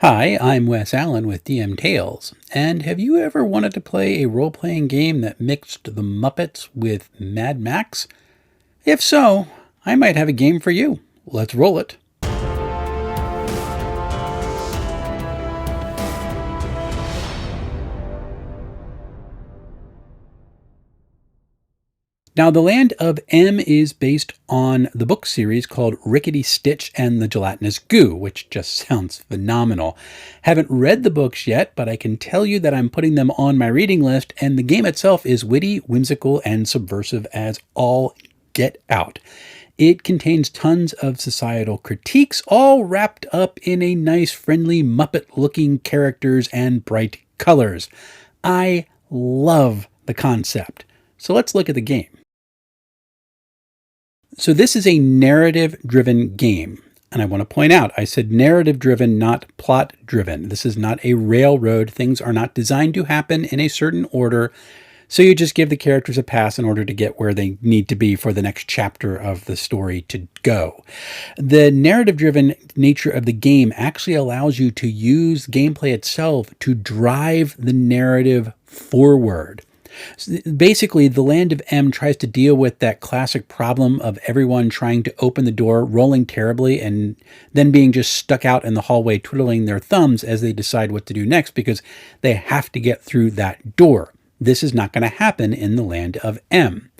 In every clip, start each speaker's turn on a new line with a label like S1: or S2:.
S1: Hi, I'm Wes Allen with DM Tales, and have you ever wanted to play a role-playing game that mixed the Muppets with Mad Max? If so, I might have a game for you. Let's roll it. Now, The Land of M is based on the book series called Rickety Stitch and the Gelatinous Goo, which just sounds phenomenal. Haven't read the books yet, but I can tell you that I'm putting them on my reading list, and the game itself is witty, whimsical, and subversive as all get out. It contains tons of societal critiques, all wrapped up in a nice, friendly, Muppet-looking characters and bright colors. I love the concept. So let's look at the game. So this is a narrative-driven game. And I want to point out, I said narrative-driven, not plot-driven. This is not a railroad. Things are not designed to happen in a certain order. So you just give the characters a pass in order to get where they need to be for the next chapter of the story to go. The narrative-driven nature of the game actually allows you to use gameplay itself to drive the narrative forward. Basically, The Land of M tries to deal with that classic problem of everyone trying to open the door, rolling terribly, and then being just stuck out in the hallway twiddling their thumbs as they decide what to do next because they have to get through that door. This is not going to happen in The Land of M.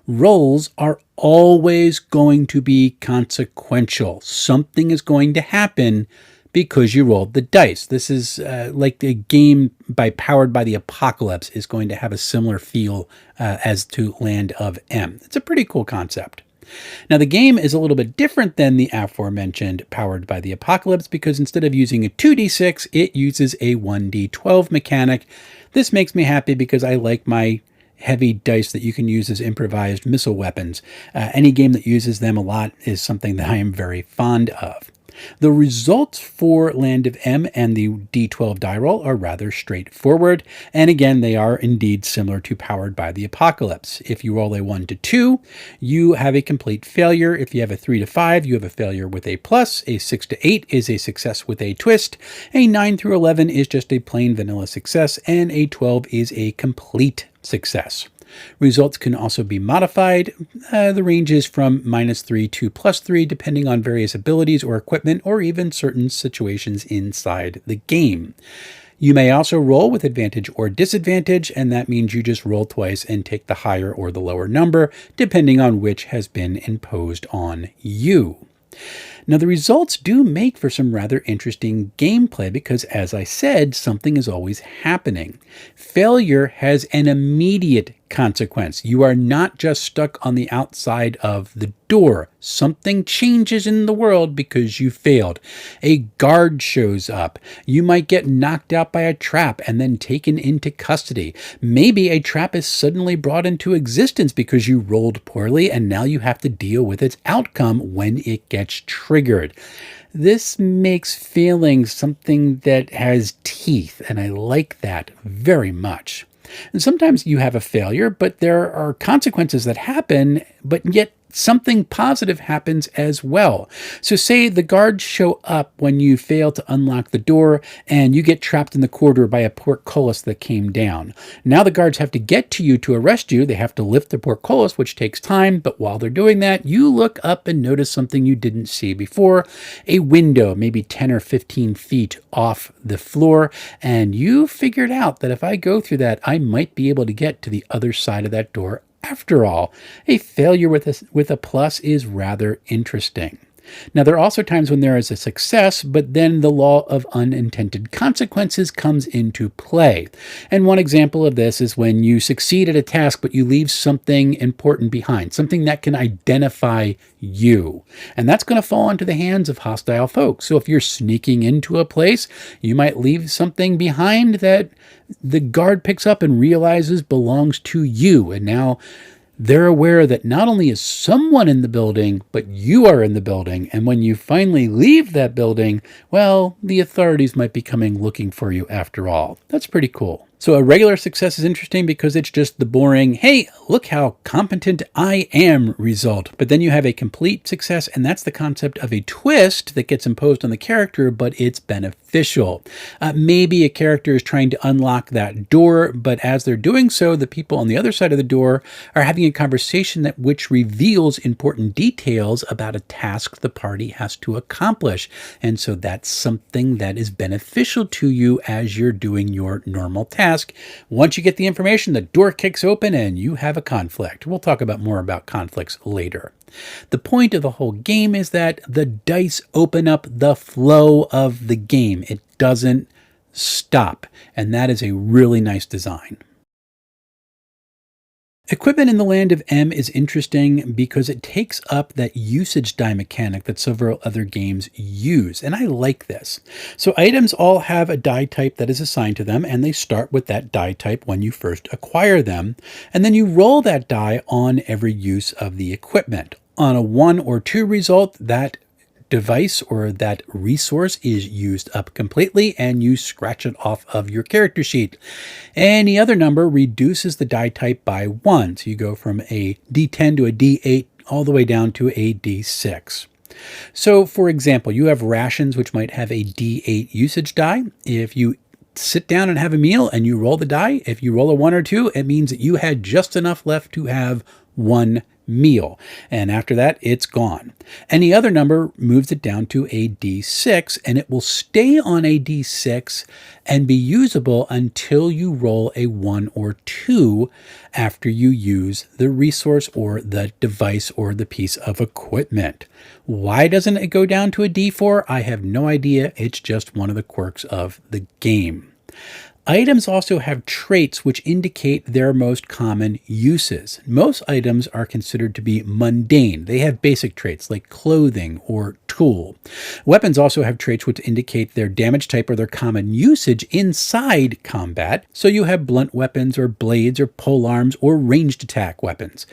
S1: Rolls are always going to be consequential. Something is going to happen because you rolled the dice. This is like the game powered by the apocalypse is going to have a similar feel as to Land of M. It's a pretty cool concept. Now, the game is a little bit different than the aforementioned powered by the apocalypse because instead of using a 2d6, it uses a 1d12 mechanic. This makes me happy because I like my heavy dice that you can use as improvised missile weapons. Any game that uses them a lot is something that I am very fond of. The results for Land of M and the D12 die roll are rather straightforward, and again, they are indeed similar to Powered by the Apocalypse. If you roll a 1 to 2, you have a complete failure. If you have a 3 to 5, you have a failure with a plus. A 6 to 8 is a success with a twist. A 9 through 11 is just a plain vanilla success, and a 12 is a complete success. Results can also be modified. The range is from -3 to +3, depending on various abilities or equipment, or even certain situations inside the game. You may also roll with advantage or disadvantage, and that means you just roll twice and take the higher or the lower number, depending on which has been imposed on you. Now, the results do make for some rather interesting gameplay because, as I said, something is always happening. Failure has an immediate consequence. You are not just stuck on the outside of the door. Something changes in the world because you failed. A guard shows up. You might get knocked out by a trap and then taken into custody. Maybe a trap is suddenly brought into existence because you rolled poorly and now you have to deal with its outcome when it gets triggered. This makes failing something that has teeth, and I like that very much. And sometimes you have a failure, but there are consequences that happen, but yet something positive happens as well. So say the guards show up when you fail to unlock the door and you get trapped in the corridor by a portcullis that came down. Now the guards have to get to you to arrest you. They have to lift the portcullis, which takes time, but while they're doing that, you look up and notice something you didn't see before, a window maybe 10 or 15 feet off the floor, and you figured out that if I go through that, I might be able to get to the other side of that door. After all, a failure with a plus is rather interesting. Now, there are also times when there is a success, but then the law of unintended consequences comes into play. And one example of this is when you succeed at a task, but you leave something important behind, something that can identify you. And that's going to fall into the hands of hostile folks. So if you're sneaking into a place, you might leave something behind that the guard picks up and realizes belongs to you. And now they're aware that not only is someone in the building, but you are in the building. And when you finally leave that building, well, the authorities might be coming looking for you after all. That's pretty cool. So a regular success is interesting because it's just the boring, hey, look how competent I am result. But then you have a complete success, and that's the concept of a twist that gets imposed on the character, but it's beneficial. Maybe a character is trying to unlock that door, but as they're doing so, the people on the other side of the door are having a conversation which reveals important details about a task the party has to accomplish. And so that's something that is beneficial to you as you're doing your normal task. Once you get the information, the door kicks open and you have a conflict. We'll talk about more about conflicts later. The point of the whole game is that the dice open up the flow of the game. It doesn't stop, and that is a really nice design. Equipment in the Land of M is interesting because it takes up that usage die mechanic that several other games use, and I like this. So items all have a die type that is assigned to them, and they start with that die type when you first acquire them, and then you roll that die on every use of the equipment. On a 1 or 2 result, that device or that resource is used up completely and you scratch it off of your character sheet. Any other number reduces the die type by 1. So you go from a D10 to a D8 all the way down to a D6. So for example, you have rations which might have a D8 usage die. If you sit down and have a meal and you roll the die, if you roll a 1 or 2, it means that you had just enough left to have 1 meal, and after that it's gone. Any other number moves it down to a D6, and it will stay on a D6 and be usable until you roll a 1 or 2 after you use the resource or the device or the piece of equipment. Why doesn't it go down to a D4? I have no idea. It's just one of the quirks of the game. Items also have traits which indicate their most common uses. Most items are considered to be mundane. They have basic traits like clothing or tool. Weapons also have traits which indicate their damage type or their common usage inside combat. So you have blunt weapons or blades or polearms or ranged attack weapons.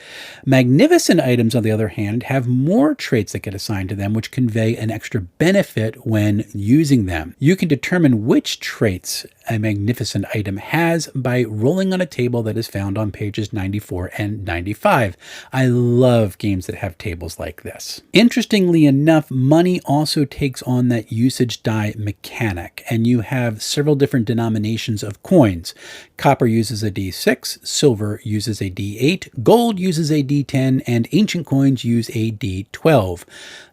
S1: Magnificent items, on the other hand, have more traits that get assigned to them which convey an extra benefit when using them. You can determine which traits a magnificent item has by rolling on a table that is found on pages 94 and 95. I love games that have tables like this. Interestingly enough, money also takes on that usage die mechanic, and you have several different denominations of coins. Copper uses a D6, silver uses a D8, gold uses a D10, and ancient coins use a D12.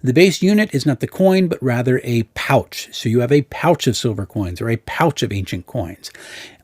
S1: The base unit is not the coin, but rather a pouch. So you have a pouch of silver coins or a pouch of ancient coins.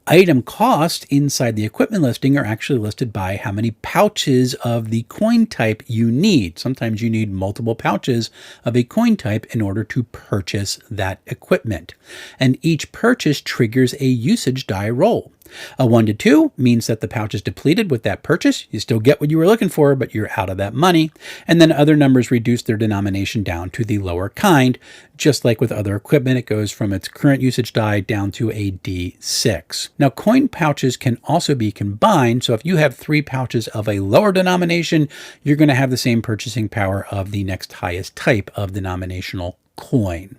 S1: Item costs inside the equipment listing are actually listed by how many pouches of the coin type you need. Sometimes you need multiple pouches of a coin type in order to purchase that equipment. And each purchase triggers a usage die roll. A 1 to 2 means that the pouch is depleted with that purchase. You still get what you were looking for, but you're out of that money. And then other numbers reduce their denomination down to the lower kind. Just like with other equipment, it goes from its current usage die down to a D6. Now, coin pouches can also be combined. So if you have 3 pouches of a lower denomination, you're going to have the same purchasing power of the next highest type of denominational coin.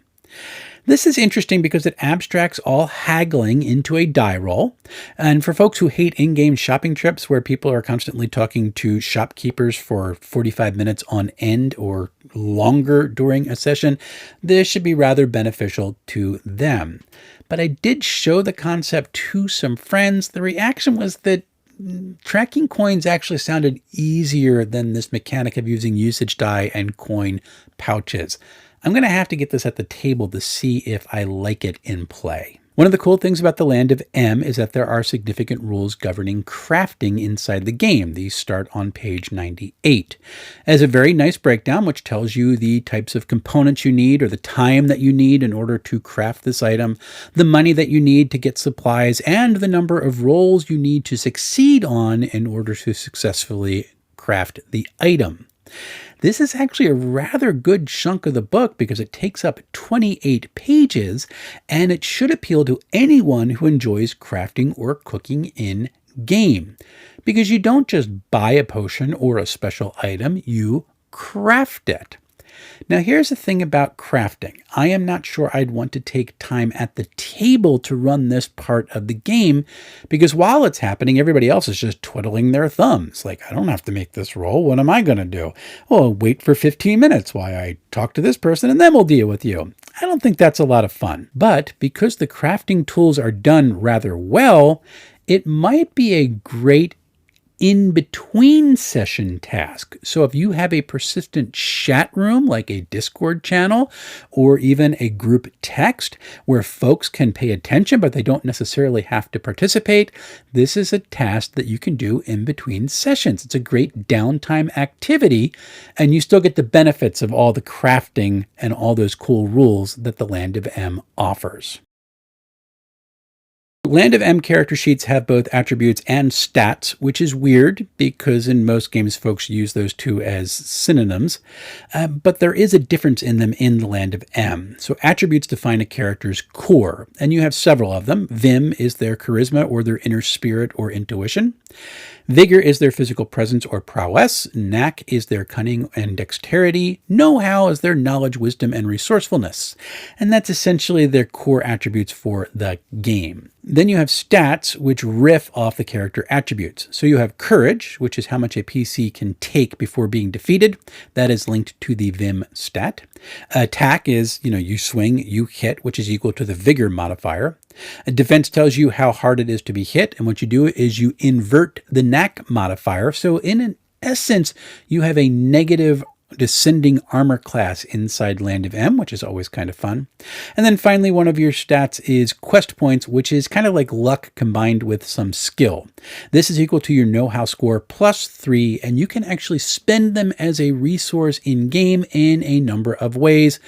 S1: This is interesting because it abstracts all haggling into a die roll. And for folks who hate in-game shopping trips where people are constantly talking to shopkeepers for 45 minutes on end or longer during a session, this should be rather beneficial to them. But I did show the concept to some friends. The reaction was that tracking coins actually sounded easier than this mechanic of using usage die and coin pouches. I'm going to have to get this at the table to see if I like it in play. One of the cool things about the Land of M is that there are significant rules governing crafting inside the game. These start on page 98. As a very nice breakdown which tells you the types of components you need or the time that you need in order to craft this item, the money that you need to get supplies, and the number of rolls you need to succeed on in order to successfully craft the item. This is actually a rather good chunk of the book because it takes up 28 pages, and it should appeal to anyone who enjoys crafting or cooking in game. Because you don't just buy a potion or a special item, you craft it. Now, here's the thing about crafting. I am not sure I'd want to take time at the table to run this part of the game, because while it's happening, everybody else is just twiddling their thumbs. Like, I don't have to make this roll. What am I going to do? Well, wait for 15 minutes while I talk to this person, and then we'll deal with you. I don't think that's a lot of fun. But because the crafting tools are done rather well, it might be a great in-between session task. So if you have a persistent chat room like a Discord channel or even a group text where folks can pay attention but they don't necessarily have to participate, this is a task that you can do in between sessions. It's a great downtime activity, and you still get the benefits of all the crafting and all those cool rules that the Land of M offers. Land of M character sheets have both attributes and stats, which is weird because in most games folks use those two as synonyms, but there is a difference in them in the Land of M. So attributes define a character's core, and you have several of them. Vim is their charisma or their inner spirit or intuition. Vigor is their physical presence or prowess. Knack is their cunning and dexterity. Know-how is their knowledge, wisdom, and resourcefulness. And that's essentially their core attributes for the game. Then you have stats, which riff off the character attributes. So you have courage, which is how much a PC can take before being defeated. That is linked to the Vim stat. Attack is, you swing, you hit, which is equal to the vigor modifier. Defense tells you how hard it is to be hit, and what you do is you invert the knack modifier. So in an essence, you have a negative descending armor class inside Land of M, which is always kind of fun. And then finally, one of your stats is quest points, which is kind of like luck combined with some skill. This is equal to your know-how score plus 3, and you can actually spend them as a resource in-game in a number of ways.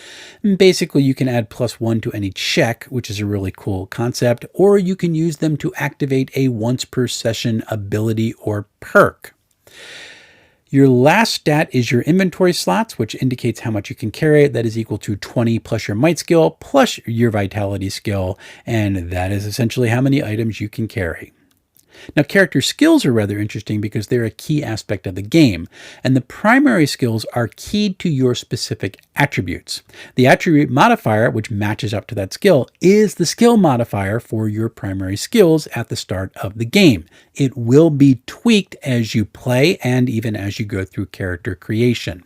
S1: And basically, you can add +1 to any check, which is a really cool concept, or you can use them to activate a once per session ability or perk. Your last stat is your inventory slots, which indicates how much you can carry. That is equal to 20 plus your might skill plus your vitality skill, and that is essentially how many items you can carry. Now, character skills are rather interesting because they're a key aspect of the game, and the primary skills are keyed to your specific attributes. The attribute modifier, which matches up to that skill, is the skill modifier for your primary skills at the start of the game. It will be tweaked as you play and even as you go through character creation.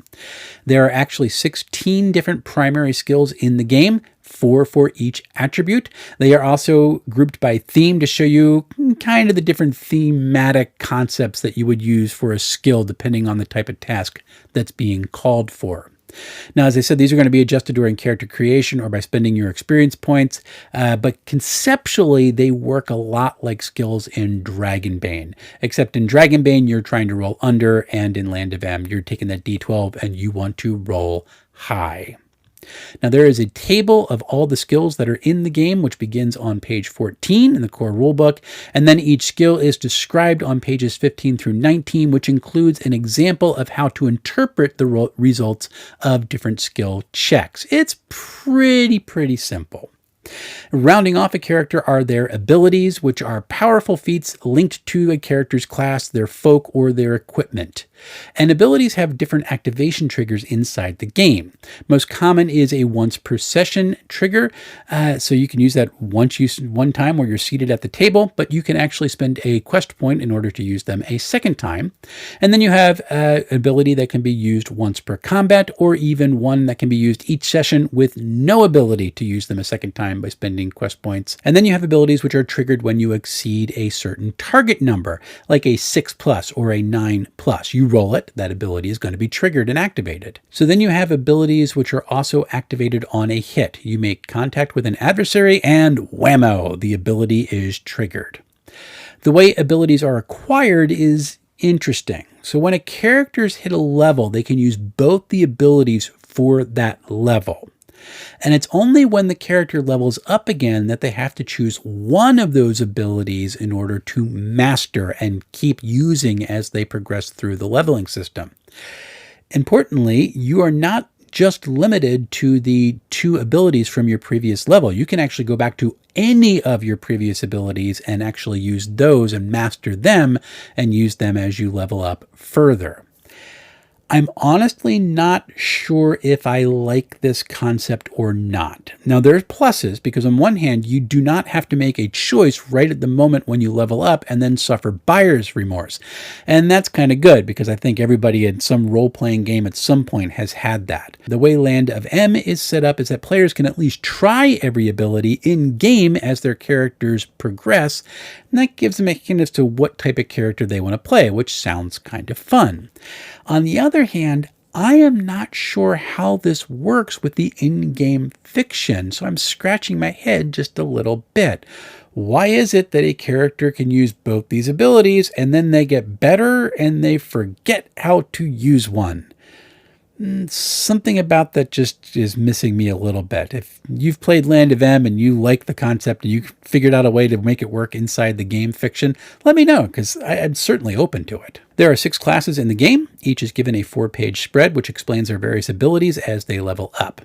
S1: There are actually 16 different primary skills in the game, 4 for each attribute. They are also grouped by theme to show you kind of the different thematic concepts that you would use for a skill depending on the type of task that's being called for. Now, as I said, these are going to be adjusted during character creation or by spending your experience points, but conceptually, they work a lot like skills in Dragonbane, except in Dragonbane, you're trying to roll under, and in Land of M, you're taking that D12 and you want to roll high. Now, there is a table of all the skills that are in the game, which begins on page 14 in the core rulebook, and then each skill is described on pages 15 through 19, which includes an example of how to interpret the results of different skill checks. It's pretty simple. Rounding off a character are their abilities, which are powerful feats linked to a character's class, their folk, or their equipment. And abilities have different activation triggers inside the game. Most common is a once per session trigger, so you can use that one time where you're seated at the table, but you can actually spend a quest point in order to use them a second time. And then you have an ability that can be used once per combat, or even one that can be used each session with no ability to use them a second time by spending quest points. And then you have abilities which are triggered when you exceed a certain target number, like a 6+ or a 9+. You roll it, that ability is going to be triggered and activated. So then you have abilities which are also activated on a hit. You make contact with an adversary and whammo, the ability is triggered. The way abilities are acquired is interesting. So when a character's hit a level, they can use both the abilities for that level. And it's only when the character levels up again that they have to choose one of those abilities in order to master and keep using as they progress through the leveling system. Importantly, you are not just limited to the 2 abilities from your previous level. You can actually go back to any of your previous abilities and actually use those and master them and use them as you level up further. I'm honestly not sure if I like this concept or not. Now, there's pluses because on one hand, you do not have to make a choice right at the moment when you level up and then suffer buyer's remorse. And that's kind of good because I think everybody in some role-playing game at some point has had that. The way Land of M is set up is that players can at least try every ability in-game as their characters progress, and that gives them a hint as to what type of character they want to play, which sounds kind of fun. On the other hand, I am not sure how this works with the in-game fiction, so I'm scratching my head just a little bit. Why is it that a character can use both these abilities and then they get better and they forget how to use one? Something about that just is missing me a little bit. If you've played Land of M and you like the concept and you figured out a way to make it work inside the game fiction, let me know because I'm certainly open to it. There are 6 classes in the game. Each is given a 4-page spread which explains their various abilities as they level up.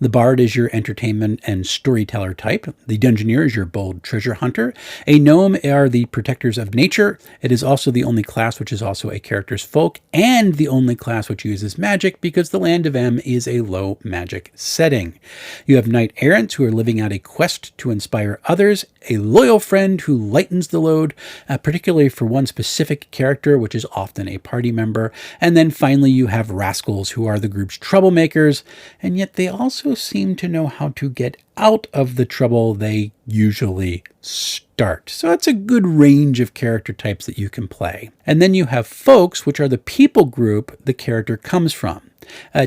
S1: The Bard is your entertainment and storyteller type. The Dungeoneer is your bold treasure hunter. A Gnome are the protectors of nature. It is also the only class which is also a character's folk, and the only class which uses magic because the Land of M is a low magic setting. You have Knight Errants who are living out a quest to inspire others, a loyal friend who lightens the load, particularly for one specific character, which is often a party member, and then finally you have Rascals who are the group's troublemakers, and yet they also seem to know how to get out of the trouble they usually start. So it's a good range of character types that you can play. And then you have Folks, which are the people group the character comes from.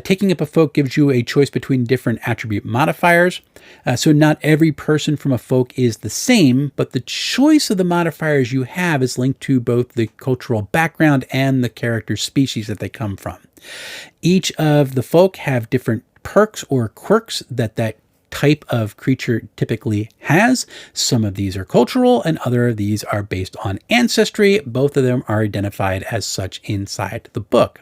S1: Taking up a folk gives you a choice between different attribute modifiers. So not every person from a folk is the same, but the choice of the modifiers you have is linked to both the cultural background and the character species that they come from. Each of the folk have different perks or quirks that type of creature typically has. Some of these are cultural and other of these are based on ancestry. Both of them are identified as such inside the book.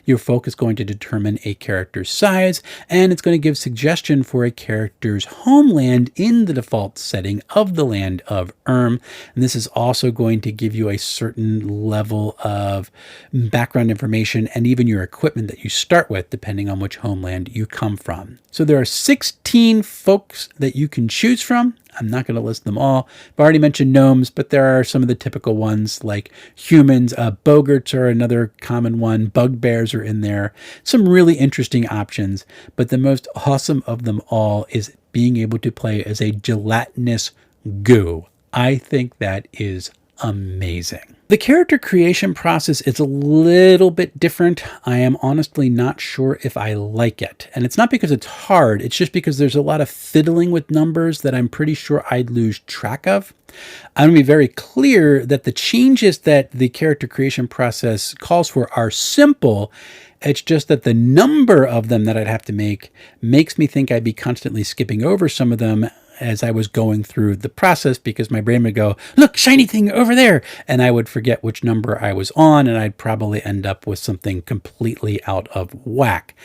S1: Your folk is going to determine a character's size, and it's going to give suggestion for a character's homeland in the default setting of the Land of Erm. And this is also going to give you a certain level of background information and even your equipment that you start with, depending on which homeland you come from. So there are 16 folks that you can choose from. I'm not going to list them all. I've already mentioned gnomes, but there are some of the typical ones like humans. Boggarts are another common one. Bugbears are in there. Some really interesting options, but the most awesome of them all is being able to play as a gelatinous goo. I think that is amazing. The character creation process is a little bit different. I am honestly not sure if I like it. And it's not because it's hard, it's just because there's a lot of fiddling with numbers that I'm pretty sure I'd lose track of. I'm going to be very clear that the changes that the character creation process calls for are simple. It's just that the number of them that I'd have to make makes me think I'd be constantly skipping over some of them as I was going through the process because my brain would go, look, shiny thing over there. And I would forget which number I was on, and I'd probably end up with something completely out of whack.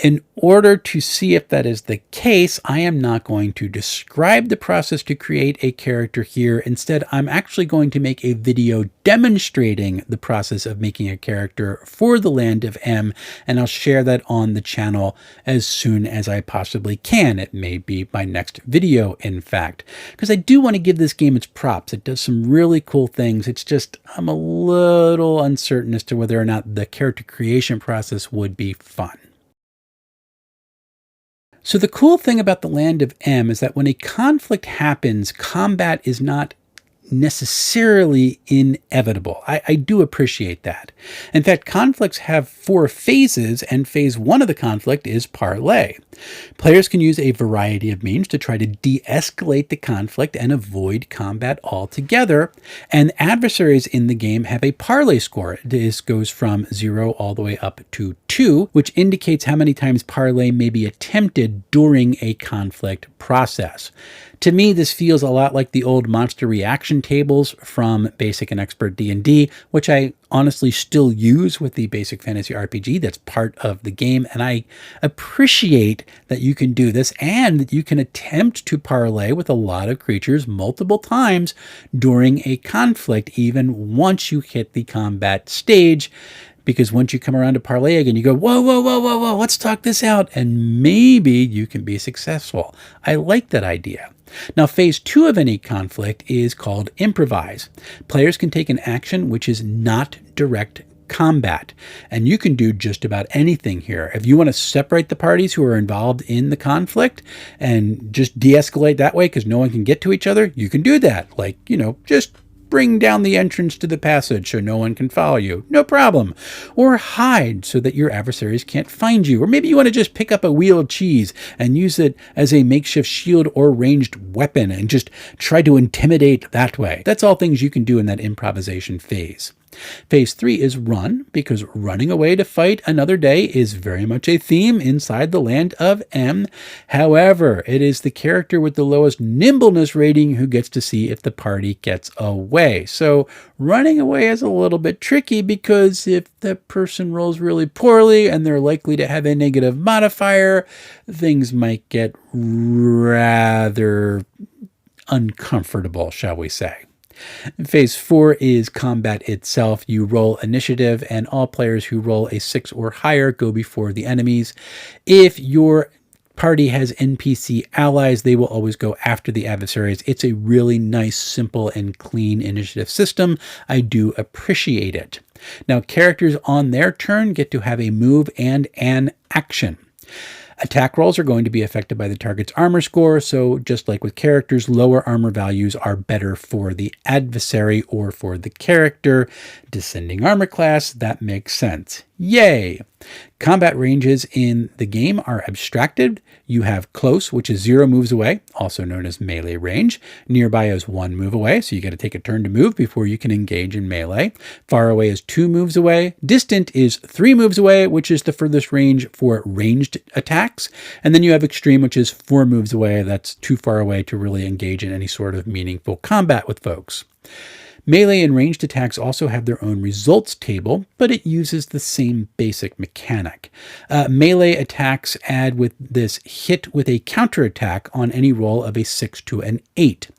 S1: In order to see if that is the case, I am not going to describe the process to create a character here. Instead, I'm actually going to make a video demonstrating the process of making a character for the Land of M, and I'll share that on the channel as soon as I possibly can. It may be my next video, in fact, because I do want to give this game its props. It does some really cool things. It's just I'm a little uncertain as to whether or not the character creation process would be fun. So the cool thing about the Land of M is that when a conflict happens, combat is not necessarily inevitable. I do appreciate that. In fact, conflicts have 4 phases, and phase 1 of the conflict is parley. Players can use a variety of means to try to de-escalate the conflict and avoid combat altogether, and adversaries in the game have a parley score. This goes from 0 all the way up to 2, which indicates how many times parley may be attempted during a conflict process. To me, this feels a lot like the old monster reaction tables from Basic and Expert D&D, which I honestly still use with the Basic Fantasy RPG. That's part of the game, and I appreciate that you can do this and that you can attempt to parley with a lot of creatures multiple times during a conflict, even once you hit the combat stage, Because once you come around to parlay again, you go, whoa, whoa, whoa, whoa, whoa, let's talk this out. And maybe you can be successful. I like that idea. Now, phase 2 of any conflict is called improvise. Players can take an action which is not direct combat, and you can do just about anything here. If you want to separate the parties who are involved in the conflict and just de-escalate that way because no one can get to each other, you can do that. Like, just bring down the entrance to the passage so no one can follow you. No problem. Or hide so that your adversaries can't find you. Or maybe you want to just pick up a wheel of cheese and use it as a makeshift shield or ranged weapon and just try to intimidate that way. That's all things you can do in that improvisation phase. Phase 3 is run, because running away to fight another day is very much a theme inside the land of M. However, it is the character with the lowest nimbleness rating who gets to see if the party gets away. So running away is a little bit tricky, because if the person rolls really poorly and they're likely to have a negative modifier, things might get rather uncomfortable, shall we say. Phase 4 is combat itself. You roll initiative, and all players who roll a 6 or higher go before the enemies. If your party has NPC allies, they will always go after the adversaries. It's a really nice, simple, and clean initiative system. I do appreciate it. Now, characters on their turn get to have a move and an action. Attack rolls are going to be affected by the target's armor score, so just like with characters, lower armor values are better for the adversary or for the character. Descending armor class, that makes sense. Yay! Combat ranges in the game are abstracted. You have close, which is 0 moves away, also known as melee range. Nearby is 1 move away, so you got to take a turn to move before you can engage in melee. Far away is 2 moves away. Distant is 3 moves away, which is the furthest range for ranged attacks. And then you have extreme, which is 4 moves away. That's too far away to really engage in any sort of meaningful combat with folks. Melee and ranged attacks also have their own results table, but it uses the same basic mechanic. Melee attacks add with this hit with a counterattack on any roll of a 6 to an 8.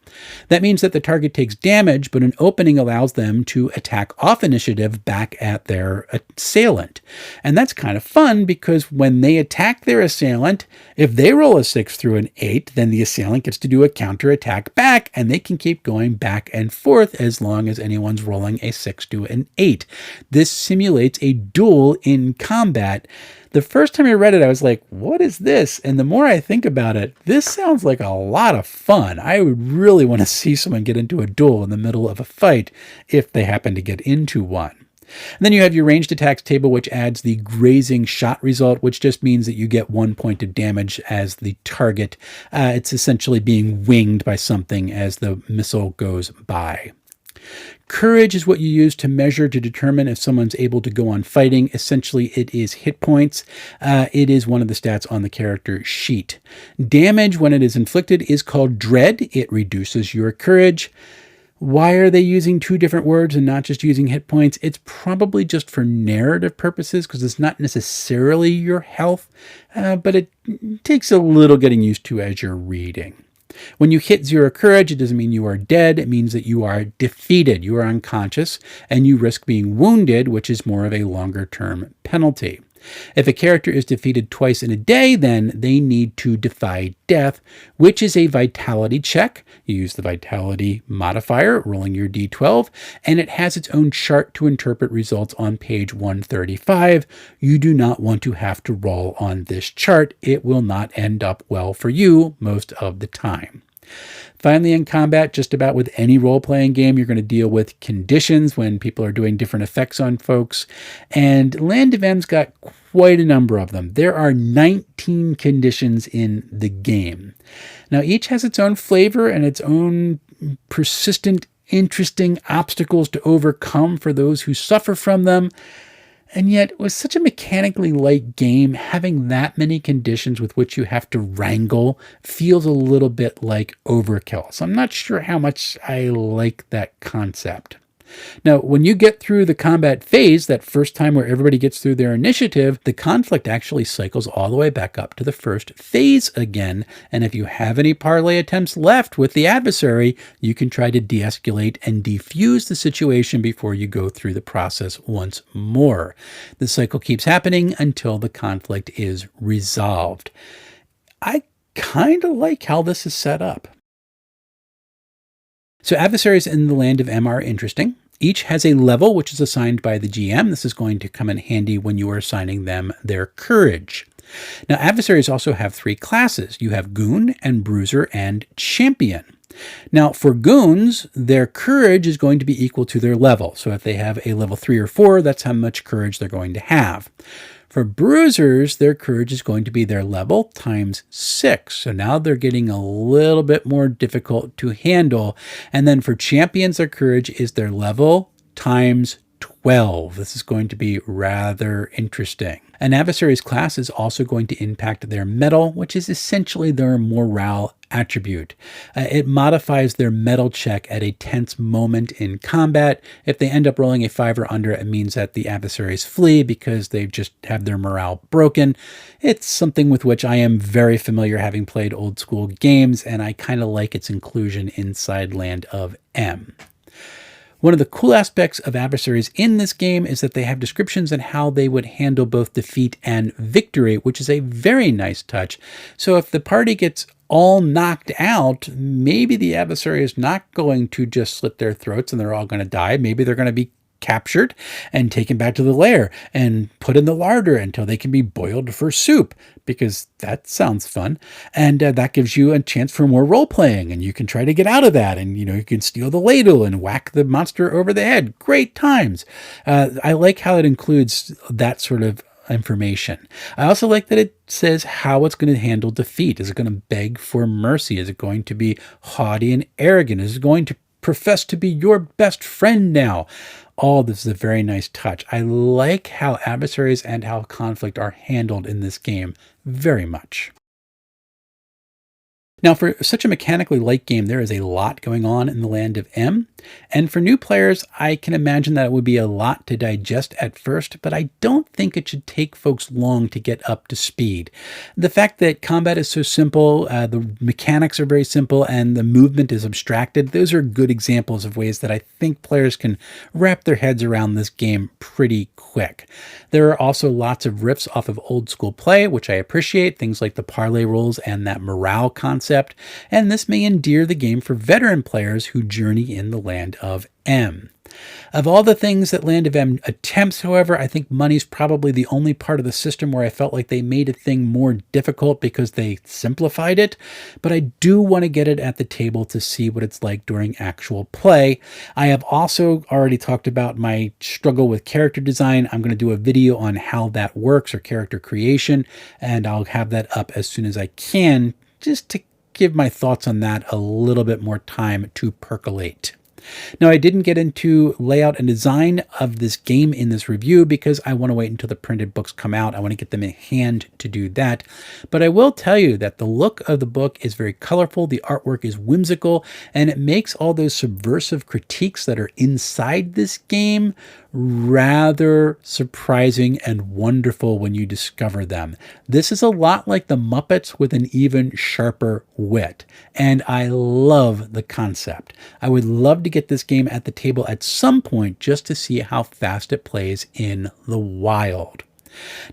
S1: That means that the target takes damage, but an opening allows them to attack off initiative back at their assailant. And that's kind of fun, because when they attack their assailant, if they roll a 6 through an 8, then the assailant gets to do a counterattack back, and they can keep going back and forth as long as anyone's rolling a 6 to an 8. This simulates a duel in combat. The first time I read it, I was like, what is this? And the more I think about it, this sounds like a lot of fun. I would really want to see someone get into a duel in the middle of a fight if they happen to get into one. And then you have your ranged attacks table, which adds the grazing shot result, which just means that you get 1 point of damage as the target. It's essentially being winged by something as the missile goes by. Courage is what you use to measure to determine if someone's able to go on fighting. Essentially, it is hit points. It is one of the stats on the character sheet. Damage, when it is inflicted, is called dread. It reduces your courage. Why are they using 2 different words and not just using hit points? It's probably just for narrative purposes, because it's not necessarily your health, but it takes a little getting used to as you're reading. When you hit 0 courage, it doesn't mean you are dead. It means that you are defeated. You are unconscious, and you risk being wounded, which is more of a longer-term penalty. If a character is defeated twice in a day, then they need to defy death, which is a vitality check. You use the vitality modifier, rolling your d12, and it has its own chart to interpret results on page 135. You do not want to have to roll on this chart. It will not end up well for you most of the time. Finally, in combat, just about with any role-playing game, you're going to deal with conditions when people are doing different effects on folks. And Land of M's got quite a number of them. There are 19 conditions in the game. Now, each has its own flavor and its own persistent, interesting obstacles to overcome for those who suffer from them. And yet, with such a mechanically light game, having that many conditions with which you have to wrangle feels a little bit like overkill. So I'm not sure how much I like that concept. Now, when you get through the combat phase, that first time where everybody gets through their initiative, the conflict actually cycles all the way back up to the first phase again. And if you have any parlay attempts left with the adversary, you can try to de-escalate and defuse the situation before you go through the process once more. The cycle keeps happening until the conflict is resolved. I kind of like how this is set up. So adversaries in the Land of M are interesting. Each has a level which is assigned by the GM. This is going to come in handy when you are assigning them their courage. Now, adversaries also have 3 classes. You have Goon and Bruiser and Champion. Now, for Goons, their courage is going to be equal to their level. So if they have a level 3 or 4, that's how much courage they're going to have. For Bruisers, their courage is going to be their level times 6. So now they're getting a little bit more difficult to handle. And then for Champions, their courage is their level times 12. This is going to be rather interesting. An adversary's class is also going to impact their mettle, which is essentially their morale attribute. It modifies their mettle check at a tense moment in combat. If they end up rolling a 5 or under, it means that the adversaries flee because they just have their morale broken. It's something with which I am very familiar, having played old school games, and I kind of like its inclusion inside Land of M. One of the cool aspects of adversaries in this game is that they have descriptions on how they would handle both defeat and victory, which is a very nice touch. So if the party gets all knocked out, maybe the adversary is not going to just slit their throats and they're all going to die. Maybe they're going to be captured and taken back to the lair and put in the larder until they can be boiled for soup, because that sounds fun. And that gives you a chance for more role playing, and you can try to get out of that, and you can steal the ladle and whack the monster over the head. Great times. I like how it includes that sort of information. I also like that it says how it's going to handle defeat. Is it going to beg for mercy? Is it going to be haughty and arrogant? Is it going to profess to be your best friend now? All this is a very nice touch. I like how adversaries and how conflict are handled in this game very much. Now, for such a mechanically light game, there is a lot going on in the Land of M. And for new players, I can imagine that it would be a lot to digest at first, but I don't think it should take folks long to get up to speed. The fact that combat is so simple, the mechanics are very simple, and the movement is abstracted, those are good examples of ways that I think players can wrap their heads around this game pretty quick. There are also lots of riffs off of old school play, which I appreciate, things like the parlay rolls and that morale concept, and this may endear the game for veteran players who journey in the Land of M. Of all the things that Land of M attempts, however, I think money's probably the only part of the system where I felt like they made a thing more difficult because they simplified it, but I do want to get it at the table to see what it's like during actual play. I have also already talked about my struggle with character design. I'm going to do a video on how that works, or character creation, and I'll have that up as soon as I can, just to give my thoughts on that a little bit more time to percolate. Now, I didn't get into layout and design of this game in this review because I want to wait until the printed books come out. I want to get them in hand to do that. But I will tell you that the look of the book is very colorful, the artwork is whimsical, and it makes all those subversive critiques that are inside this game rather surprising and wonderful when you discover them. This is a lot like the Muppets with an even sharper wit, and I love the concept. I would love to get this game at the table at some point just to see how fast it plays in the wild.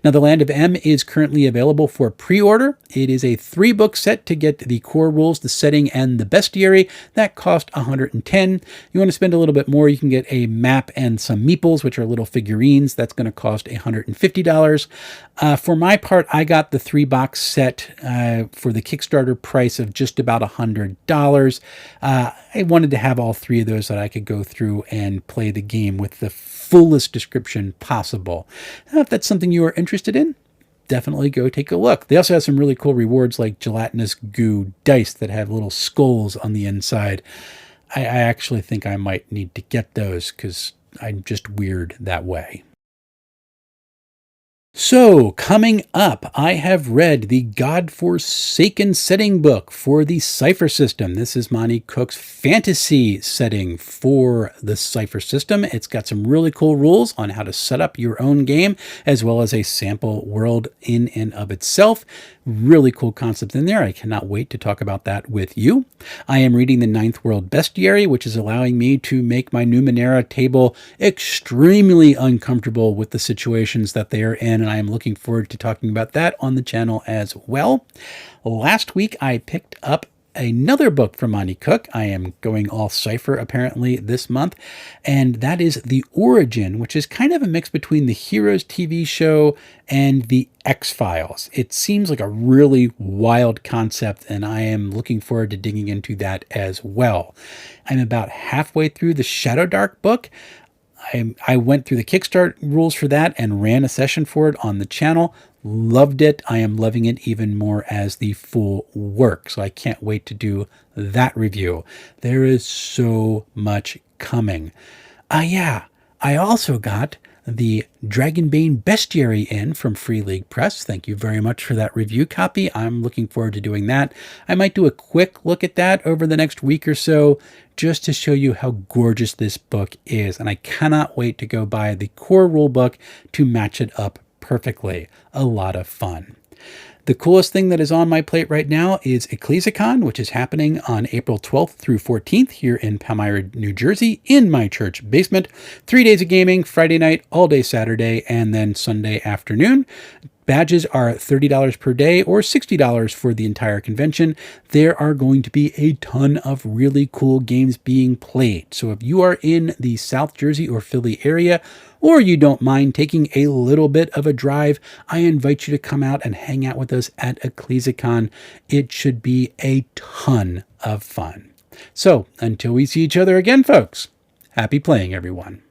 S1: Now, the Land of M is currently available for pre-order. It is a 3-book set to get the core rules, the setting, and the bestiary. That cost $110. You want to spend a little bit more, you can get a map and some meeples, which are little figurines. That's going to cost $150. For my part, I got the 3-box set for the Kickstarter price of just about $100. I wanted to have all 3 of those that I could go through and play the game with the fullest description possible. Now, if that's something you are interested in, definitely go take a look. They also have some really cool rewards like gelatinous goo dice that have little skulls on the inside. I actually think I might need to get those because I'm just weird that way. So, coming up, I have read the God-Forsaken setting book for the Cypher system. This is Monty Cook's fantasy setting for the Cypher system. It's got some really cool rules on how to set up your own game, as well as a sample world in and of itself. Really cool concept in there. I cannot wait to talk about that with you. I am reading the Ninth World Bestiary, which is allowing me to make my Numenera table extremely uncomfortable with the situations that they are in, and I am looking forward to talking about that on the channel as well. Last week, I picked up another book from Monty Cook. I am going all Cypher apparently this month, and that is The Origin, which is kind of a mix between the Heroes TV show and the X-Files. It seems like a really wild concept, and I am looking forward to digging into that as well. I'm about halfway through the Shadow Dark book. I went through the Kickstart rules for that and ran a session for it on the channel. Loved it. I am loving it even more as the full work. So I can't wait to do that review. There is so much coming. Yeah, I also got the Dragonbane Bestiary in from Free League Press. Thank you very much for that review copy. I'm looking forward to doing that. I might do a quick look at that over the next week or so, just to show you how gorgeous this book is. And I cannot wait to go buy the core rulebook to match it up perfectly. A lot of fun. The coolest thing that is on my plate right now is ECCLESICON, which is happening on April 12th through 14th here in Palmyra, New Jersey, in my church basement. 3 days of gaming, Friday night, all day Saturday, and then Sunday afternoon. Badges are $30 per day or $60 for the entire convention. There are going to be a ton of really cool games being played. So if you are in the South Jersey or Philly area, or you don't mind taking a little bit of a drive, I invite you to come out and hang out with us at ECCLESICON. It should be a ton of fun. So until we see each other again, folks, happy playing, everyone.